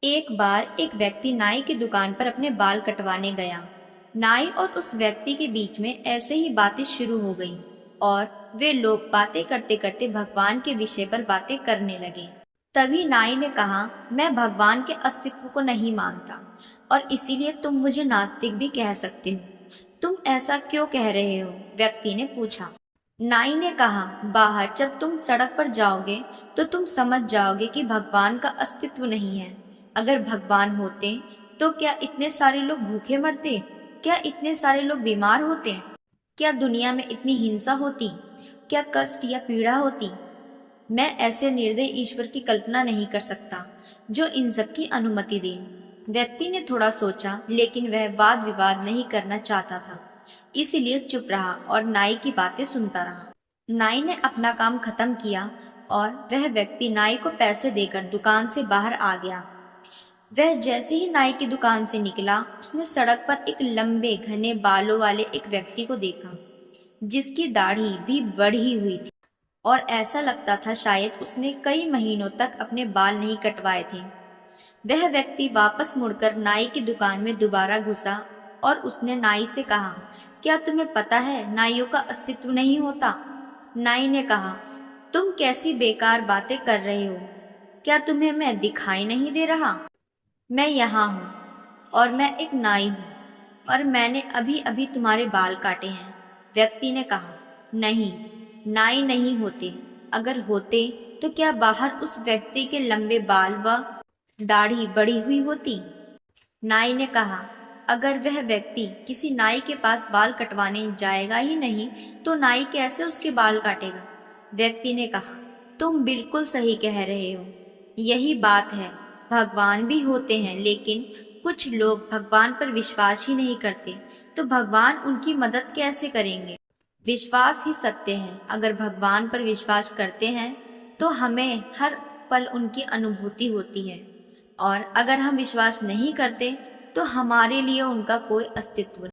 एक बार एक व्यक्ति नाई की दुकान पर अपने बाल कटवाने गया। नाई और उस व्यक्ति के बीच में ऐसे ही बातें शुरू हो गई और वे लोग बातें करते करते भगवान के विषय पर बातें करने लगे। तभी नाई ने कहा, मैं भगवान के अस्तित्व को नहीं मानता और इसीलिए तुम मुझे नास्तिक भी कह सकते हो। तुम ऐसा क्यों कह रहे हो? व्यक्ति ने पूछा। नाई ने कहा, बाहर जब तुम सड़क पर जाओगे तो तुम समझ जाओगे कि भगवान का अस्तित्व नहीं है। अगर भगवान होते तो क्या इतने सारे लोग भूखे मरते? क्या इतने सारे लोग बीमार होते? क्या दुनिया में इतनी हिंसा होती? क्या कष्ट या पीड़ा होती? मैं ऐसे निर्दयी ईश्वर की कल्पना नहीं कर सकता जो इन सब की अनुमति दे। व्यक्ति ने थोड़ा सोचा, लेकिन वह वाद विवाद नहीं करना चाहता था, इसीलिए चुप रहा और नाई की बातें सुनता रहा। नाई ने अपना काम खत्म किया और वह व्यक्ति नाई को पैसे देकर दुकान से बाहर आ गया। वह जैसे ही नाई की दुकान से निकला, उसने सड़क पर एक लंबे घने बालों वाले एक व्यक्ति को देखा, जिसकी दाढ़ी भी बढ़ी हुई थी और ऐसा लगता था शायद उसने कई महीनों तक अपने बाल नहीं कटवाए थे। वह व्यक्ति वापस मुड़कर नाई की दुकान में दोबारा घुसा और उसने नाई से कहा, क्या तुम्हें पता है नाइयों का अस्तित्व नहीं होता? नाई ने कहा, तुम कैसी बेकार बातें कर रहे हो? क्या तुम्हें मैं दिखाई नहीं दे रहा? मैं यहाँ हूँ और मैं एक नाई हूँ और मैंने अभी अभी तुम्हारे बाल काटे हैं। व्यक्ति ने कहा, नहीं, नाई नहीं होते। अगर होते तो क्या बाहर उस व्यक्ति के लंबे बाल व दाढ़ी बढ़ी हुई होती? नाई ने कहा, अगर वह व्यक्ति किसी नाई के पास बाल कटवाने जाएगा ही नहीं तो नाई कैसे उसके बाल काटेगा? व्यक्ति ने कहा, तुम बिल्कुल सही कह रहे हो। यही बात है, भगवान भी होते हैं, लेकिन कुछ लोग भगवान पर विश्वास ही नहीं करते, तो भगवान उनकी मदद कैसे करेंगे? विश्वास ही सत्य है। अगर भगवान पर विश्वास करते हैं तो हमें हर पल उनकी अनुभूति होती है, और अगर हम विश्वास नहीं करते तो हमारे लिए उनका कोई अस्तित्व नहीं।